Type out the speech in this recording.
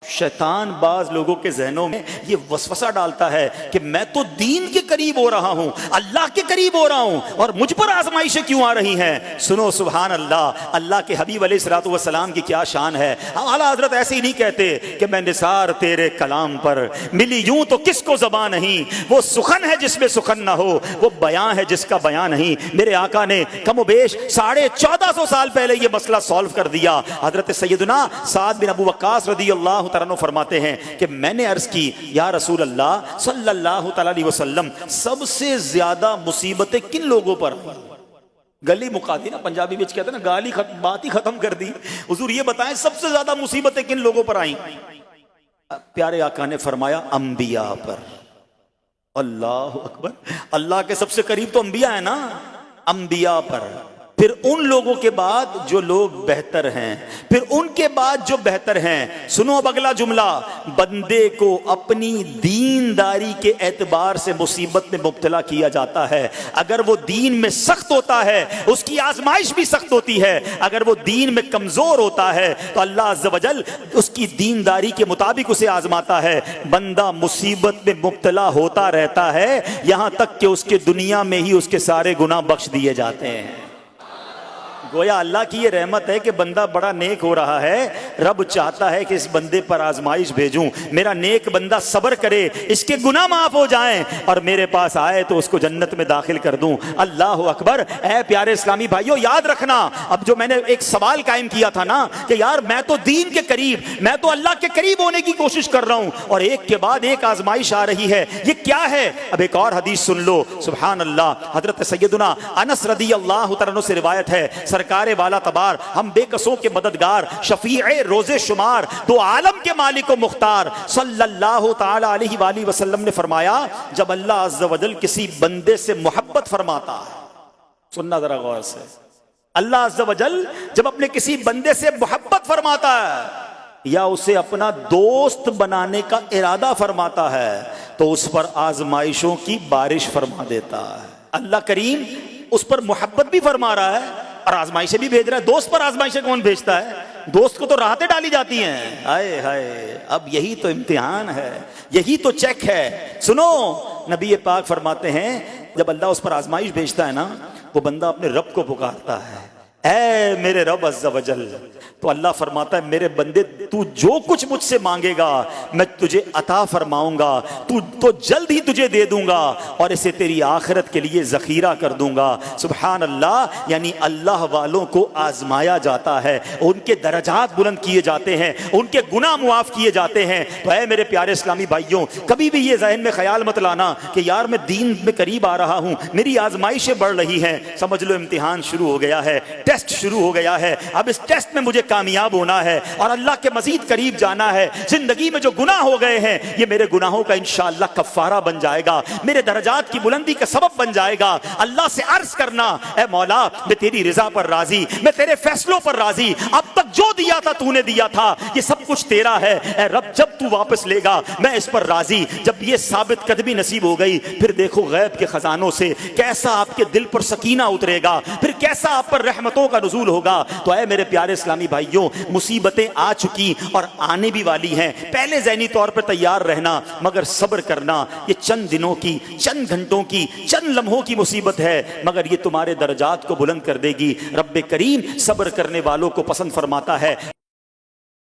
شیطان بعض لوگوں کے ذہنوں میں یہ وسوسہ ڈالتا ہے کہ میں تو دین کے قریب ہو رہا ہوں، اللہ کے قریب ہو رہا ہوں، اور مجھ پر آزمائشیں کیوں آ رہی ہیں؟ سنو سبحان اللہ، اللہ کے حبیب علیہ الصلوۃ والسلام کی کیا شان ہے۔ اعلیٰ حضرت ایسے ہی نہیں کہتے کہ میں نثار تیرے کلام پر، ملی یوں تو کس کو زبان نہیں، وہ سخن ہے جس میں سخن نہ ہو، وہ بیان ہے جس کا بیان نہیں۔ میرے آقا نے کم و بیش 1450 سال پہلے یہ مسئلہ سالو کر دیا۔ حضرت سیدنا سعد بن ابو وقاص رضی اللہ تعالیٰ عنہ فرماتے ہیں کہ میں نے عرض کی یا رسول اللہ صلی اللہ تعالیٰ علیہ وسلم، سب سے زیادہ مصیبتیں کن لوگوں پر؟ گلی مکا دی نا، پنجابی بچ کہتے ہیں نا، گالی بات ہی ختم کر دی۔ حضور یہ بتائیں سب سے زیادہ مصیبتیں کن لوگوں پر آئیں؟ پیارے آقا نے فرمایا انبیاء پر۔ اللہ اکبر، اللہ کے سب سے قریب تو انبیاء ہیں نا، انبیاء پر، پھر ان لوگوں کے بعد جو لوگ بہتر ہیں، پھر ان کے بعد جو بہتر ہیں۔ سنو اب اگلا جملہ، بندے کو اپنی دینداری کے اعتبار سے مصیبت میں مبتلا کیا جاتا ہے۔ اگر وہ دین میں سخت ہوتا ہے اس کی آزمائش بھی سخت ہوتی ہے، اگر وہ دین میں کمزور ہوتا ہے تو اللہ عز و جل اس کی دینداری کے مطابق اسے آزماتا ہے۔ بندہ مصیبت میں مبتلا ہوتا رہتا ہے یہاں تک کہ اس کے دنیا میں ہی اس کے سارے گناہ بخش دیے جاتے ہیں۔ گویا اللہ کی یہ رحمت ہے کہ بندہ بڑا نیک ہو رہا ہے، رب چاہتا ہے کہ اس بندے پر آزمائش بھیجوں، میرا نیک بندہ صبر کرے، اس کے گناہ معاف ہو جائیں اور میرے پاس آئے تو اس کو جنت میں داخل کر دوں۔ اللہ اکبر۔ اے پیارے اسلامی بھائیو، یاد رکھنا، اب جو میں نے ایک سوال قائم کیا تھا نا کہ یار میں تو دین کے قریب، میں تو اللہ کے قریب ہونے کی کوشش کر رہا ہوں اور ایک کے بعد ایک آزمائش آ رہی ہے، یہ کیا ہے؟ اب ایک اور حدیث سن لو، سبحان اللہ۔ حضرت سیدنا انس رضی اللہ تعالیٰ عنہ سے روایت ہے، سرکار والا تبار، ہم بے کسوں کے مددگار، شفیع روز شمار، دو عالم کے مالک و مختار صلی اللہ تعالی علیہ وآلہ وسلم نے فرمایا، جب اللہ عز و جل کسی بندے سے محبت فرماتا ہے، سننا ذرا غور سے، اللہ عز و جل جب اپنے کسی بندے سے محبت فرماتا ہے یا اسے اپنا دوست بنانے کا ارادہ فرماتا ہے تو اس پر آزمائشوں کی بارش فرما دیتا ہے۔ اللہ کریم اس پر محبت بھی فرما رہا ہے اور آزمائشیں بھی بھیج رہا ہے۔ دوست پر آزمائشیں کون بھیجتا ہے؟ دوست کو تو راحتیں ڈالی جاتی ہیں۔ ہائے ہائے، اب یہی تو امتحان ہے، یہی تو چیک ہے۔ سنو، نبی پاک فرماتے ہیں جب اللہ اس پر آزمائش بھیجتا ہے نا، وہ بندہ اپنے رب کو پکارتا ہے، اے میرے رب عز و جل، تو اللہ فرماتا ہے میرے بندے تو جو کچھ مجھ سے مانگے گا میں تجھے عطا فرماؤں گا، تو جلد ہی تجھے دے دوں گا اور اسے تیری آخرت کے لیے ذخیرہ کر دوں گا۔ سبحان اللہ۔ یعنی اللہ والوں کو آزمایا جاتا ہے، ان کے درجات بلند کیے جاتے ہیں، ان کے گناہ معاف کیے جاتے ہیں۔ تو اے میرے پیارے اسلامی بھائیوں، کبھی بھی یہ ذہن میں خیال مت لانا کہ یار میں دین میں قریب آ رہا ہوں، میری آزمائشیں بڑھ رہی ہیں۔ سمجھ لو امتحان شروع ہو گیا ہے، ٹیسٹ شروع ہو گیا ہے، اب اس ٹیسٹ میں مجھے کامیاب ہونا ہے اور اللہ کے مزید قریب جانا ہے۔ زندگی میں جو گناہ ہو گئے ہیں یہ میرے گناہوں کا انشاءاللہ کفارہ بن جائے گا، میرے درجات کی بلندی کا سبب بن جائے گا۔ اللہ سے عرض کرنا، اے مولا میں تیری رضا پر راضی، میں تیرے فیصلوں پر راضی، اب تک جو دیا تھا تو نے دیا تھا، یہ سب کچھ تیرا ہے، اے رب جب تو واپس لے گا میں اس پر راضی۔ جب یہ ثابت قدمی نصیب ہو گئی، پھر دیکھو غیب کے خزانوں سے کیسا آپ کے دل پر سکینہ اترے گا، پھر کیسا آپ پر رحمتوں کا نزول ہوگا۔ تو اے میرے پیارے اسلامی بھائیوں، مصیبتیں آ چکی اور آنے بھی والی ہیں، پہلے ذہنی طور پر تیار رہنا مگر صبر کرنا۔ یہ چند دنوں کی، چند گھنٹوں کی، چند لمحوں کی مصیبت ہے مگر یہ تمہارے درجات کو بلند کر دے گی۔ رب کریم صبر کرنے والوں کو پسند فرماتا ہے۔